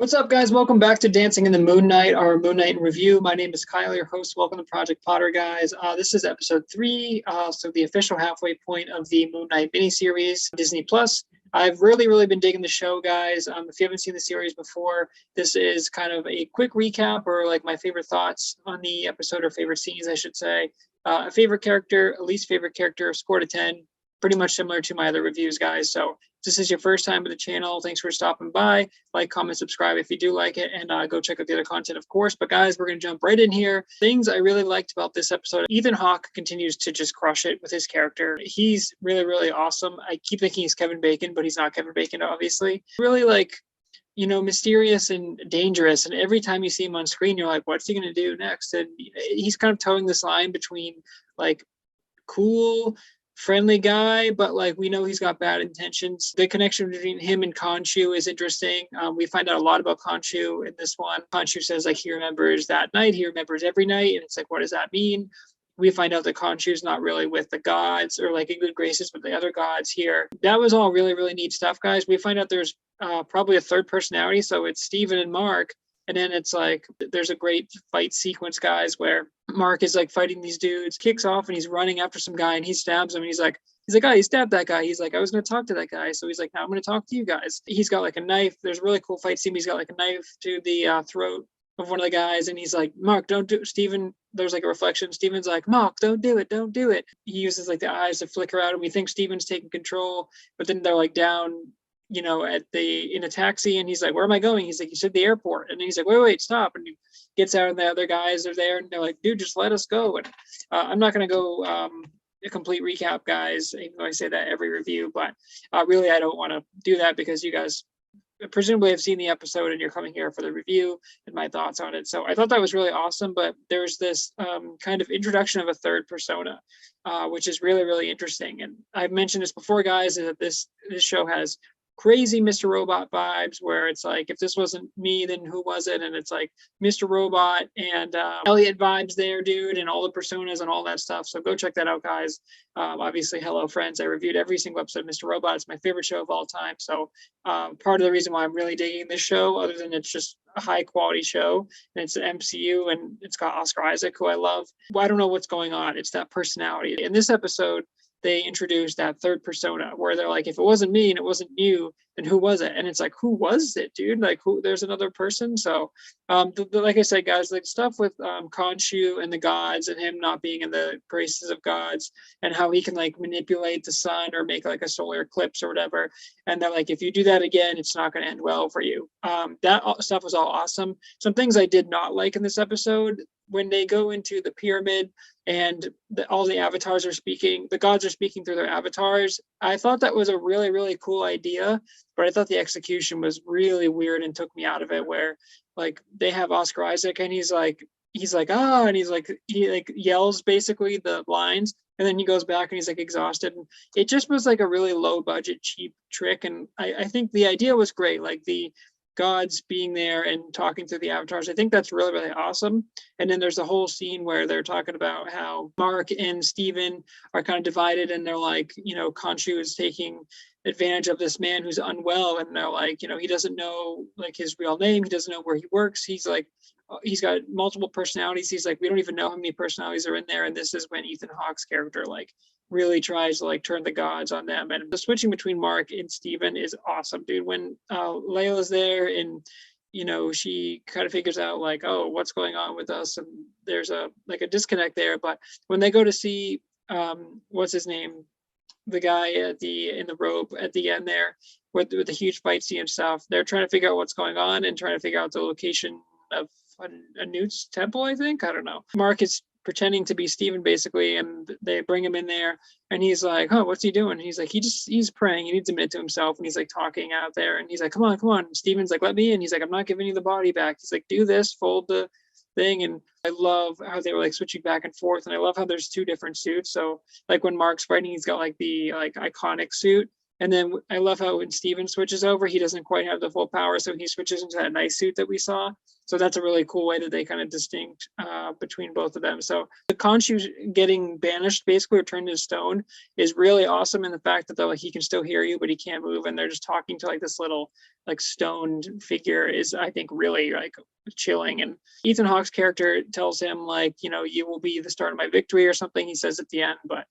What's up, guys? Welcome back to Dancing in the Moon Knight, our Moon Knight in review. My name is Kyle, your host. Welcome to Project Potter, guys. This is episode 3, so the official halfway point of the Moon Knight miniseries, Disney Plus. I've really been digging the show, guys. If you haven't seen the series before, this is kind of a quick recap or like my favorite thoughts on the episode or favorite scenes, I should say. A favorite character, a least favorite character, score to 10. Pretty much similar to my other reviews, guys. So if this is your first time with the channel, thanks for stopping by. Like, comment, subscribe if you do like it, and go check out the other content, of course. But guys, we're going to jump right in here. Things I really liked about this episode: Ethan Hawke continues to just crush it with his character. He's really awesome. I keep thinking he's Kevin Bacon, but he's not Kevin Bacon, obviously. Really, like, you know, mysterious and dangerous. And every time you see him on screen, you're like, what's he going to do next? And he's kind of towing this line between like cool, friendly guy, but like we know he's got bad intentions. The connection between him and Khonshu is interesting. We find out a lot about Khonshu in this one. Khonshu says like he remembers that night, he remembers every night, and it's like, what does that mean? We find out that Khonshu's not really with the gods or like in good graces with the other gods here. That was all really neat stuff, guys. We find out there's probably a third personality, so it's Steven and Mark. And then it's like, there's a great fight sequence, guys, where Mark is like fighting these dudes, kicks off, and he's running after some guy, and he stabs him, and he's like, oh, he stabbed that guy. He's like, I was going to talk to that guy. So he's like, now I'm going to talk to you guys. He's got like a knife. There's a really cool fight scene. He's got like a knife to the throat of one of the guys, and he's like, Mark, don't do it. Steven, there's like a reflection. Steven's like, Mark, don't do it. Don't do it. He uses like the eyes to flicker out, and we think Steven's taking control, but then they're like down, you know, in a taxi, and he's like, where am I going? He's like, you said the airport. And then he's like, wait, stop. And he gets out, and the other guys are there, and they're like, dude, just let us go. And I'm not going to go a complete recap, guys, even though I say that every review, but really I don't want to do that because you guys presumably have seen the episode and you're coming here for the review and my thoughts on it. So I thought that was really awesome, but there's this kind of introduction of a third persona, which is really interesting. And I've mentioned this before, guys, is that this show has crazy Mr. Robot vibes, where it's like, if this wasn't me, then who was it? And it's like Mr. Robot and Elliot vibes there, dude, and all the personas and all that stuff. So go check that out, guys. Obviously, hello, friends. I reviewed every single episode of Mr. Robot. It's my favorite show of all time. So part of the reason why I'm really digging this show, other than it's just a high quality show, and it's an MCU, and it's got Oscar Isaac, who I love. Well, I don't know what's going on. It's that personality. In this episode, they introduced that third persona where they're like, if it wasn't me and it wasn't you, then who was it? And it's like, who was it, dude? Like, who? There's another person. So like I said, guys, like stuff with Khonshu and the gods, and him not being in the graces of gods, and how he can like manipulate the sun or make like a solar eclipse or whatever. And they're like, if you do that again, it's not going to end well for you. That stuff was all awesome. Some things I did not like in this episode: when they go into the pyramid and all the avatars are speaking, the gods are speaking through their avatars. I thought that was a really cool idea, but I thought the execution was really weird and took me out of it, where like they have Oscar Isaac, and he's like, ah, and he like yells basically the lines, and then he goes back and he's like exhausted. And it just was like a really low budget, cheap trick. And I think the idea was great, like the gods being there and talking to the avatars. I think that's really awesome. And then there's the whole scene where they're talking about how Mark and Steven are kind of divided, and they're like, you know, Khonshu is taking advantage of this man who's unwell, and they're like, you know, he doesn't know like his real name, he doesn't know where he works, he's like, he's got multiple personalities. He's like, we don't even know how many personalities are in there. And this is when Ethan Hawke's character like really tries to like turn the gods on them. And the switching between Mark and Steven is awesome, dude. When Layla's there, and you know, she kind of figures out like, oh, what's going on with us, and there's a like a disconnect there. But when they go to see what's his name, the guy in the robe at the end there with the huge fight scene and stuff, they're trying to figure out what's going on and trying to figure out the location of a Newt's temple, I think. I don't know. Mark is pretending to be Steven basically, and they bring him in there, and he's like, oh, what's he doing? And he's like, he's praying, he needs a minute to himself, and he's like talking out there, and he's like, come on. And Steven's like, let me in. He's like, I'm not giving you the body back. He's like, do this, fold the thing. And I love how they were like switching back and forth, and I love how there's two different suits. So like when Mark's fighting, he's got like the like iconic suit, and then I love how when Steven switches over, he doesn't quite have the full power, so he switches into that nice suit that we saw. So that's a really cool way that they kind of distinct between both of them. So the Khonshu getting banished, basically, or turned into stone, is really awesome in the fact that, though, like, he can still hear you, but he can't move, and they're just talking to like this little like stoned figure is, I think, really like chilling. And Ethan Hawke's character tells him, like, you will be the start of my victory or something, he says at the end. But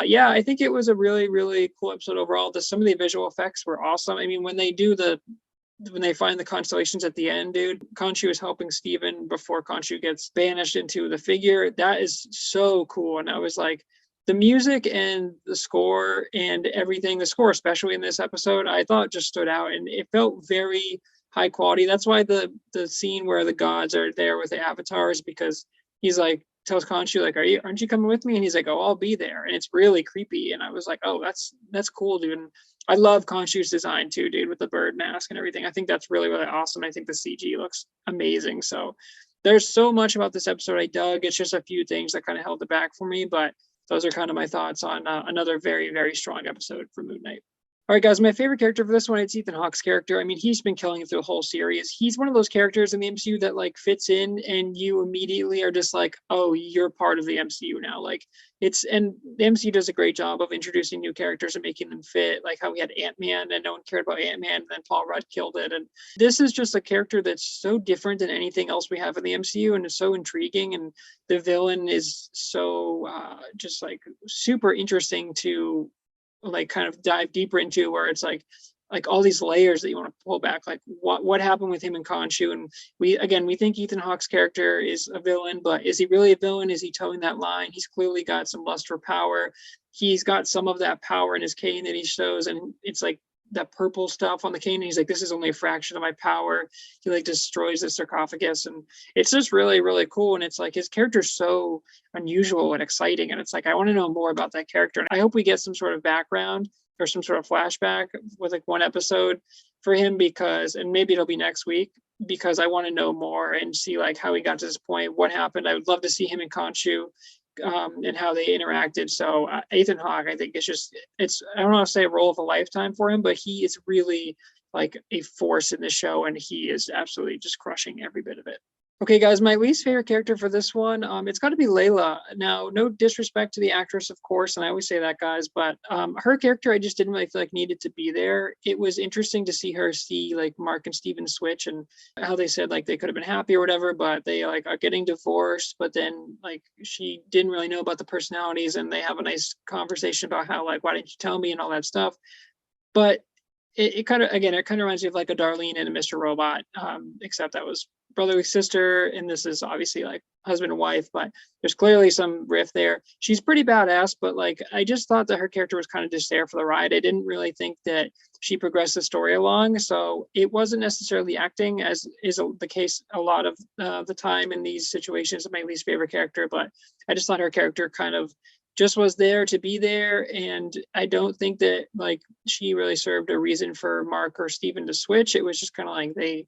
yeah, I think it was a really, really cool episode overall. Some of the visual effects were awesome. I mean, when they find the constellations at the end, dude, Khonshu is helping Steven before Khonshu gets banished into the figure. That is so cool. And I was like, the music and the score and everything, the score, especially in this episode, I thought just stood out, and it felt very high quality. That's why the scene where the gods are there with the avatars, because he's like, tells Khonshu, like, aren't you coming with me? And he's like, oh, I'll be there. And it's really creepy. And I was like, oh, that's cool, dude. And I love Khonshu's design too, dude, with the bird mask and everything. I think that's really, really awesome. I think the CG looks amazing. So there's so much about this episode I dug. It's just a few things that kind of held it back for me, but those are kind of my thoughts on another very, very strong episode for Moon Knight. All right, guys, my favorite character for this one, it's Ethan Hawke's character. I mean, he's been killing it through the whole series. He's one of those characters in the MCU that like fits in and you immediately are just like, oh, you're part of the MCU now. Like, and the MCU does a great job of introducing new characters and making them fit, like how we had Ant-Man and no one cared about Ant-Man, and then Paul Rudd killed it. And this is just a character that's so different than anything else we have in the MCU, and it's so intriguing. And the villain is so just like super interesting to like kind of dive deeper into, where it's like all these layers that you want to pull back, like what happened with him and Khonshu. And we think Ethan Hawke's character is a villain, but is he really a villain? Is he towing that line? He's clearly got some lust for power. He's got some of that power in his cane that he shows, and it's like that purple stuff on the cane, and he's like, this is only a fraction of my power. He like destroys the sarcophagus, and it's just really, really cool. And it's like his character's so unusual and exciting, and it's like I want to know more about that character. And I hope we get some sort of background or some sort of flashback with like one episode for him, because, and maybe it'll be next week, because I want to know more and see like how he got to this point, what happened. I would love to see him and Khonshu and how they interacted. So Ethan Hawke, I think it's I don't want to say a role of a lifetime for him, but he is really like a force in the show, and he is absolutely just crushing every bit of it. Okay, guys, my least favorite character for this one, it's got to be Layla. Now, no disrespect to the actress, of course, and I always say that, guys, but her character, I just didn't really feel like needed to be there. It was interesting to see her see like Mark and Steven switch, and how they said like they could have been happy or whatever, but they like are getting divorced, but then like she didn't really know about the personalities, and they have a nice conversation about how like, why didn't you tell me, and all that stuff. But it kind of reminds me of like a Darlene and a Mr. Robot, except that was brother and sister, and this is obviously like husband and wife, but there's clearly some riff there. She's pretty badass, but like I just thought that her character was kind of just there for the ride. I didn't really think that she progressed the story along, so it wasn't necessarily acting, as is the case a lot of the time in these situations, of my least favorite character. But I just thought her character kind of just was there to be there, and I don't think that like she really served a reason for Mark or Steven to switch. It was just kind of like they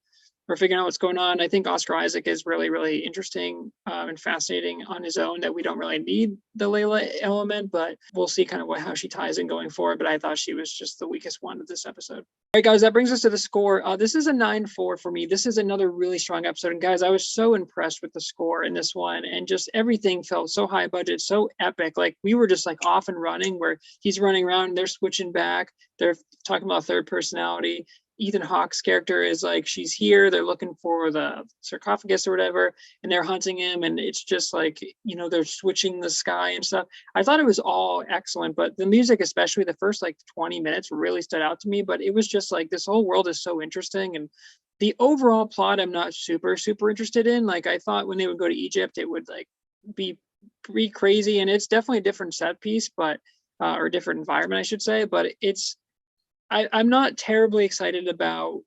were figuring out what's going on. I think Oscar Isaac is really, really interesting and fascinating on his own, that we don't really need the Layla element, but we'll see kind of how she ties in going forward. But I thought she was just the weakest one of this episode. All right, guys, that brings us to the score. This is a 9-4 for me. This is another really strong episode. And guys, I was so impressed with the score in this one, and just everything felt so high budget, so epic. Like we were just like off and running, where he's running around, they're switching back, they're talking about third personality. Ethan Hawke's character is like, she's here, they're looking for the sarcophagus or whatever, and they're hunting him, and it's just like, they're switching the sky and stuff. I thought it was all excellent, but the music, especially the first like 20 minutes, really stood out to me. But it was just like, this whole world is so interesting, and the overall plot I'm not super interested in. Like I thought when they would go to Egypt, it would like be pretty crazy, and it's definitely a different set piece, but or different environment, I should say. But I'm not terribly excited about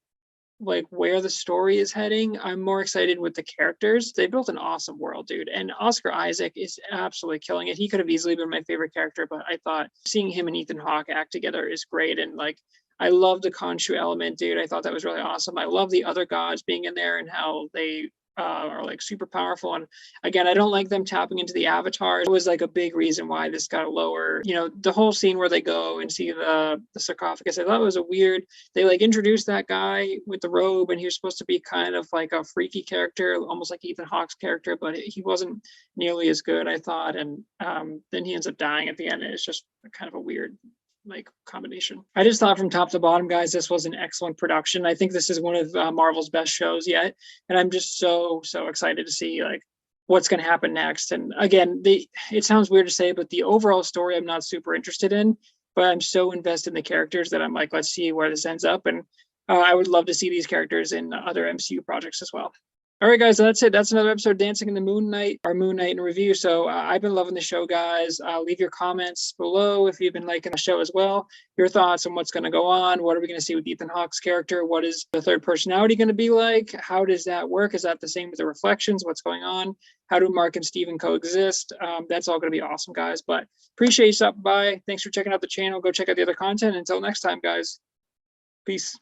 like where the story is heading. I'm more excited with the characters. They built an awesome world, dude. And Oscar Isaac is absolutely killing it. He could have easily been my favorite character, but I thought seeing him and Ethan Hawke act together is great. And like, I love the Khonshu element, dude. I thought that was really awesome. I love the other gods being in there and how they are like super powerful. And again, I don't like them tapping into the avatars. It was like a big reason why this got lower. You know, the whole scene where they go and see the sarcophagus, I thought it was a weird, they like introduced that guy with the robe and he was supposed to be kind of like a freaky character, almost like Ethan Hawke's character, but he wasn't nearly as good, I thought. And then he ends up dying at the end. And it's just kind of a weird like combination. I just thought from top to bottom, guys, this was an excellent production. I think this is one of Marvel's best shows yet, and I'm just so excited to see like what's going to happen next. And again, it sounds weird to say, but the overall story I'm not super interested in, but I'm so invested in the characters that I'm like, let's see where this ends up. And I would love to see these characters in other MCU projects as well. All right, guys, that's it. That's another episode of Dancing in the Moon Knight, our Moon Knight in review. So I've been loving the show, guys. Leave your comments below if you've been liking the show as well. Your thoughts on what's going to go on. What are we going to see with Ethan Hawke's character? What is the third personality going to be like? How does that work? Is that the same with the reflections? What's going on? How do Mark and Steven coexist? That's all going to be awesome, guys. But appreciate you stopping by. Thanks for checking out the channel. Go check out the other content. Until next time, guys. Peace.